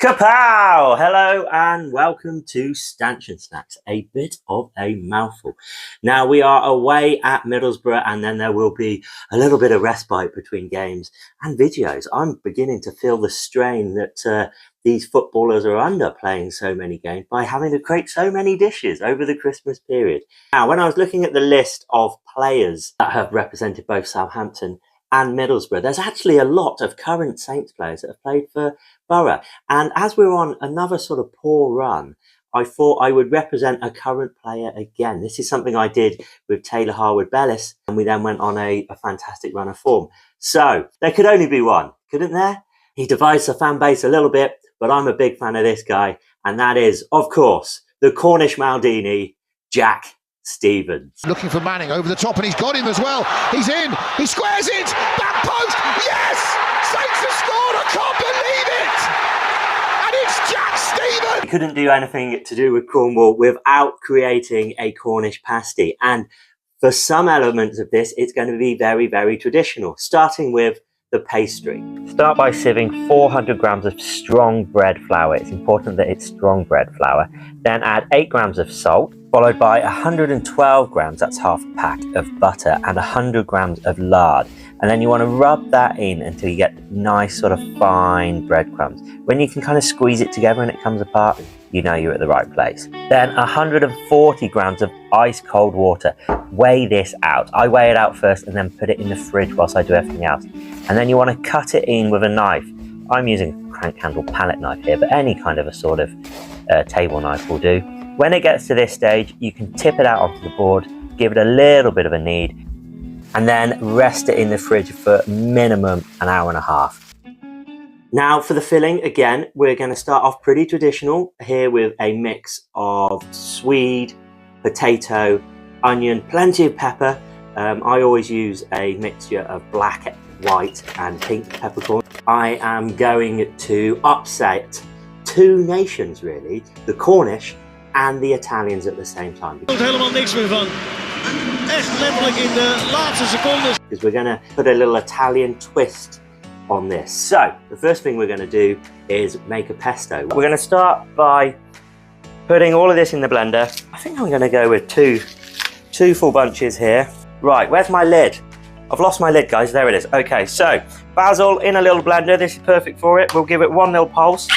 Kapow! Hello and welcome to Stanchion Snacks, a bit of a mouthful. Now we are away at Middlesbrough and then there will be a little bit of respite between games and videos. I'm beginning to feel the strain that these footballers are under playing so many games by having to create so many dishes over the Christmas period. Now when I was looking at the list of players that have represented both Southampton and Middlesbrough, there's actually a lot of current Saints players that have played for Borough. And as we're on another sort of poor run, I thought I would represent a current player again. This is something I did with Taylor Harwood-Bellis, and we then went on a fantastic run of form. So there could only be one, couldn't there? He divides the fan base a little bit, but I'm a big fan of this guy, and that is, of course, the Cornish Maldini, Jack Stevens. Looking for Manning over the top, and he's got him as well. He's in, he squares it, back post, yes! Saints have scored, I can't believe it! And it's Jack Stevens! He couldn't do anything to do with Cornwall without creating a Cornish pasty, and for some elements of this, it's going to be very, very traditional, starting with the pastry. Start by sieving 400 grams of strong bread flour. It's important that it's strong bread flour. Then add 8 grams of salt, followed by 112 grams, that's half a pack, of butter and 100 grams of lard. And then you want to rub that in until you get nice sort of fine breadcrumbs. When you can kind of squeeze it together and it comes apart, you know you're at the right place. Then 140 grams of ice cold water. Weigh this out. I weigh it out first and then put it in the fridge whilst I do everything else. And then you want to cut it in with a knife. I'm using a crank handle palette knife here, but any kind of a sort of table knife will do. When it gets to this stage, you can tip it out onto the board, give it a little bit of a knead, and then rest it in the fridge for minimum an hour and a half. Now for the filling, again, we're going to start off pretty traditional here with a mix of swede, potato, onion, plenty of pepper. I always use a mixture of black, white and pink peppercorn. I am going to upset two nations really, the Cornish and the Italians at the same time. Helemaal niks meer van. Echt letterlijk in de laatste secondes. Because we're going to put a little Italian twist on this. So the first thing we're going to do is make a pesto. We're going to start by putting all of this in the blender. I think I'm going to go with two full bunches here. Right, where's my lid? I've lost my lid, guys. There it is. Okay, so basil in a little blender. This is perfect for it. We'll give it 1 mil pulse.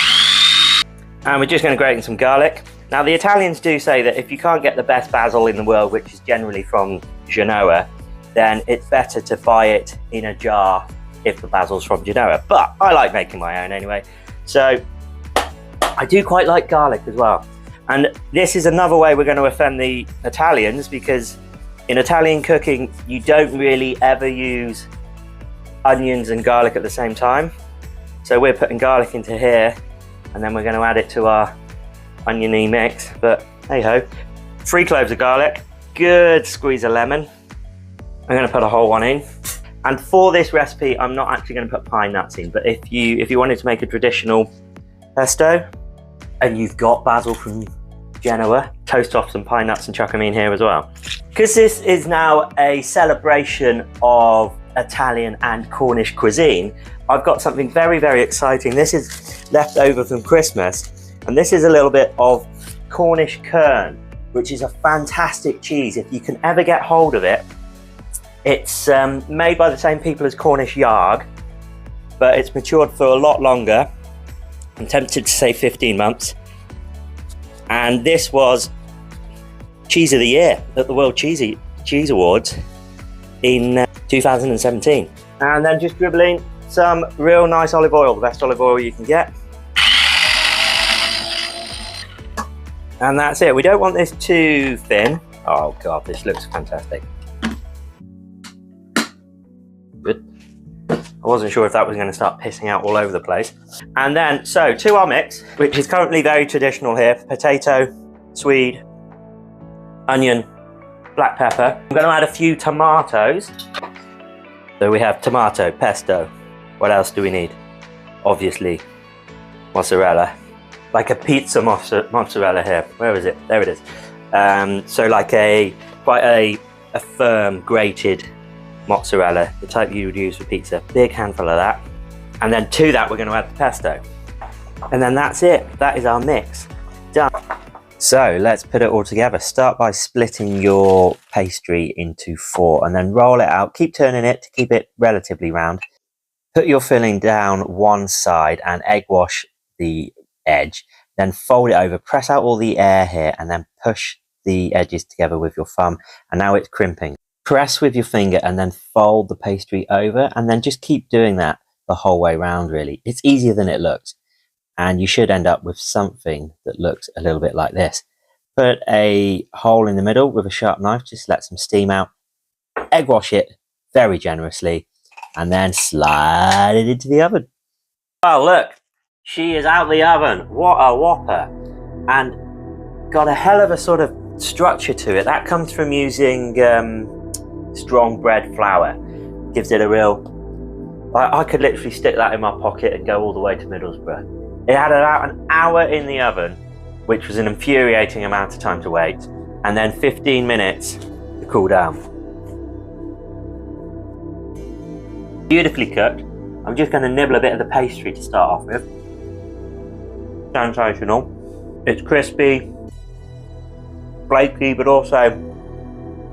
And we're just going to grate in some garlic. Now, the Italians do say that if you can't get the best basil in the world, which is generally from Genoa, then it's better to buy it in a jar if the basil's from Genoa. But I like making my own anyway. So I do quite like garlic as well. And this is another way we're going to offend the Italians, because in Italian cooking, you don't really ever use onions and garlic at the same time. So we're putting garlic into here, and then we're going to add it to our oniony mix, but hey ho. 3 cloves of garlic, good squeeze of lemon. I'm going to put a whole one in. And for this recipe, I'm not actually going to put pine nuts in, but if you wanted to make a traditional pesto and you've got basil from Genoa, toast off some pine nuts and chuck them in here as well. Because this is now a celebration of Italian and Cornish cuisine, I've got something very, very exciting. This is left over from Christmas. And this is a little bit of Cornish kern, which is a fantastic cheese. If you can ever get hold of it, it's made by the same people as Cornish yarg, but it's matured for a lot longer. I'm tempted to say 15 months. And this was Cheese of the Year at the World Cheese Awards in 2017. And then just dribbling some real nice olive oil, the best olive oil you can get. And that's it. We don't want this too thin. Oh God, this looks fantastic. Good. I wasn't sure if that was going to start pissing out all over the place. And then, so to our mix, which is currently very traditional here: potato, swede, onion, black pepper. I'm going to add a few tomatoes. So we have tomato, pesto. What else do we need? Obviously, mozzarella. Like a pizza mozzarella here. Where is it? There it is. So like quite a firm grated mozzarella, the type you would use for pizza. Big handful of that. And then to that we're going to add the pesto. And then that's it. That is our mix. Done. So let's put it all together. Start by splitting your pastry into 4 and then roll it out. Keep turning it to keep it relatively round. Put your filling down one side and egg wash the edge. Then fold it over, press out all the air here and then push the edges together with your thumb. And now it's crimping. Press with your finger and then fold the pastry over and then just keep doing that the whole way round really. It's easier than it looks. And you should end up with something that looks a little bit like this. Put a hole in the middle with a sharp knife, just let some steam out. Egg wash it very generously and then slide it into the oven. Oh look, she is out the oven. What a whopper. And got a hell of a sort of structure to it. That comes from using strong bread flour. Gives it a real... I could literally stick that in my pocket and go all the way to Middlesbrough. It had about an hour in the oven, which was an infuriating amount of time to wait, and then 15 minutes to cool down. Beautifully cooked. I'm just going to nibble a bit of the pastry to start off with. Sensational. It's crispy, flaky, but also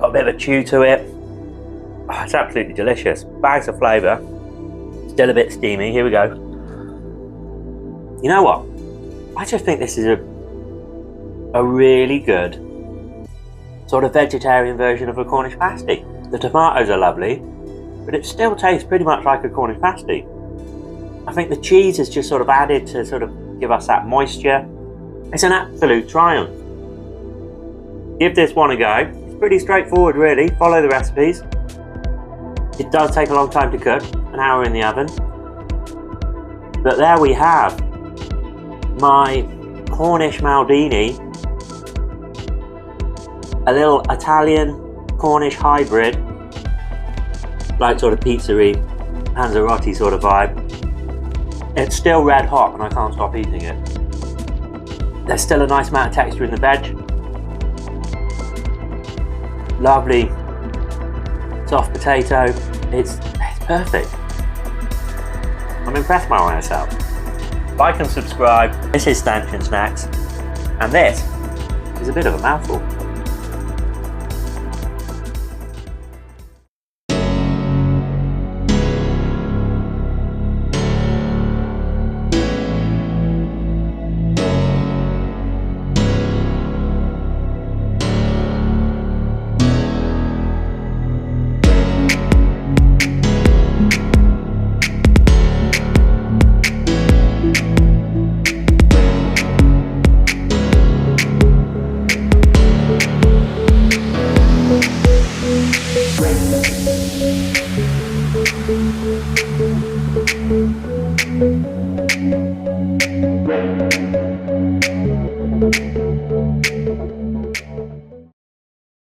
got a bit of a chew to it. Oh, it's absolutely delicious. Bags of flavour. Still a bit steamy. Here we go. You know what? I just think this is a really good sort of vegetarian version of a Cornish pasty. The tomatoes are lovely, but it still tastes pretty much like a Cornish pasty. I think the cheese is just sort of added to sort of give us that moisture. It's an absolute triumph. Give this one a go. It's pretty straightforward really. Follow the recipes. It does take a long time to cook, an hour in the oven. But there we have my Cornish Maldini, a little Italian Cornish hybrid, like sort of pizzeria, panzerotti sort of vibe. It's still red hot and I can't stop eating it. There's still a nice amount of texture in the veg. Lovely soft potato. It's perfect. I'm impressed by myself. Like and subscribe. This is Stanchion Snacks, and this is a bit of a mouthful. Thank you.